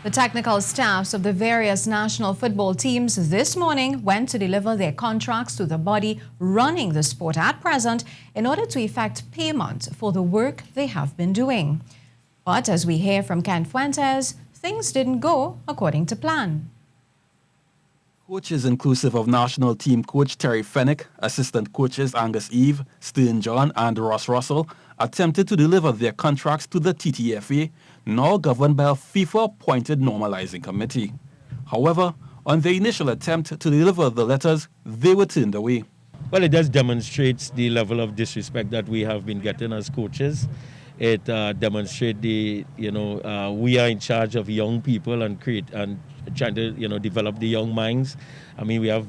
The technical staffs of the various national football teams this morning went to deliver their contracts to the body running the sport at present in order to effect payment for the work they have been doing. But as we hear from Kent Fuentes, things didn't go according to plan. Coaches inclusive of national team coach Terry Fennick, assistant coaches Angus Eve, Stern John and Ross Russell attempted to deliver their contracts to the TTFA, now governed by a FIFA-appointed normalizing committee. However, on their initial attempt to deliver the letters, they were turned away. Well, it just demonstrates the level of disrespect that we have been getting as coaches. It demonstrates we are in charge of young people and trying to develop the young minds. I mean, we have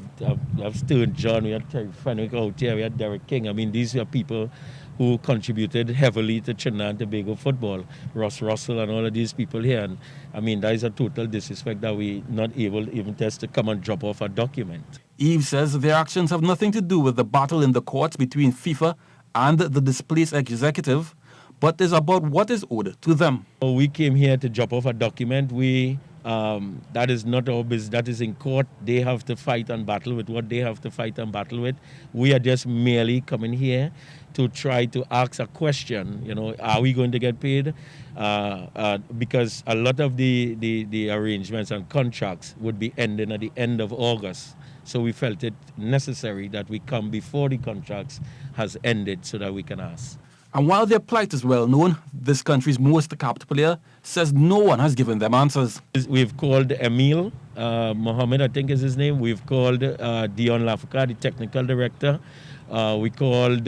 Stern John, we have Terry Fenwick out here, we have Derek King. I mean, these are people who contributed heavily to Trinidad and Tobago football. Ross Russell and all of these people here. And I mean, that is a total disrespect that we're not able even just to come and drop off a document. Eve says their actions have nothing to do with the battle in the courts between FIFA and the displaced executive, but is about what is owed to them. We came here to drop off a document. That is not our business. That is in court. They have to fight and battle with what they have to fight and battle with. We are just merely coming here to try to ask a question. Are we going to get paid? Because a lot of the arrangements and contracts would be ending at the end of August. So we felt it necessary that we come before the contracts has ended so that we can ask. And while their plight is well known, this country's most capped player says no one has given them answers. We've called Emil Mohammed, I think is his name. We've called Dion Lafuka, the technical director. We called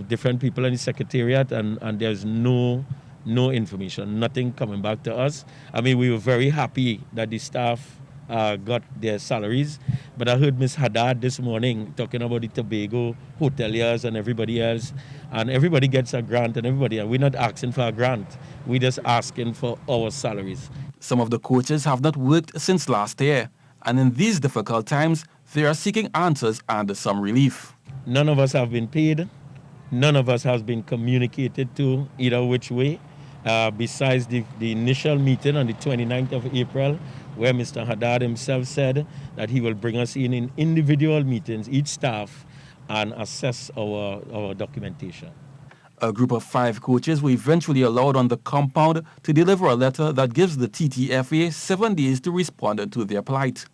different people in the secretariat, and there's no information, nothing coming back to us. I mean, we were very happy that the staff got their salaries, but I heard Ms. Haddad this morning talking about the Tobago hoteliers and everybody else, and everybody gets a grant and we're not asking for a grant, we're just asking for our salaries. Some of the coaches have not worked since last year, and in these difficult times, they are seeking answers and some relief. None of us have been paid. None of us has been communicated to either which way, besides the initial meeting on the 29th of April, where Mr. Haddad himself said that he will bring us in individual meetings, each staff, and assess our documentation. A group of 5 coaches were eventually allowed on the compound to deliver a letter that gives the TTFA 7 days to respond to their plight.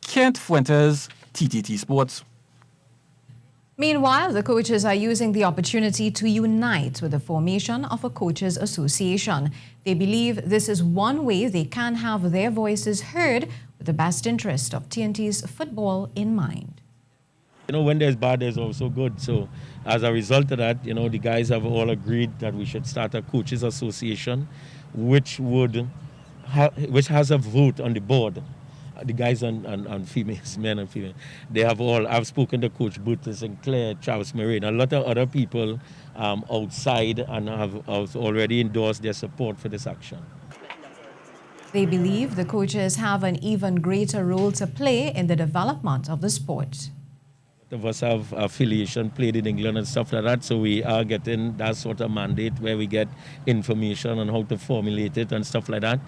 Kent Fuentes, TTT Sports. Meanwhile, the coaches are using the opportunity to unite with the formation of a coaches association. They believe this is one way they can have their voices heard with the best interest of TNT's football in mind. When there's bad, there's also good. So as a result of that, the guys have all agreed that we should start a coaches association, which has a vote on the board. The guys and females, men and females, they have all. I've spoken to Coach Booter Sinclair, Charles Marine, a lot of other people outside, and have already endorsed their support for this action. They believe the coaches have an even greater role to play in the development of the sport. Of us have affiliation, played in England and stuff like that, so we are getting that sort of mandate where we get information on how to formulate it and stuff like that.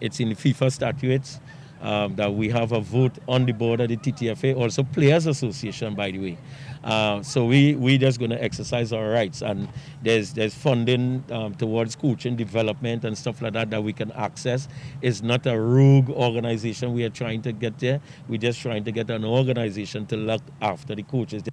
It's in the FIFA statutes. That we have a vote on the board of the TTFA, also Players Association, by the way. So we just going to exercise our rights, and there's funding towards coaching development and stuff like that we can access. It's not a rogue organization we are trying to get there. We're just trying to get an organization to look after the coaches.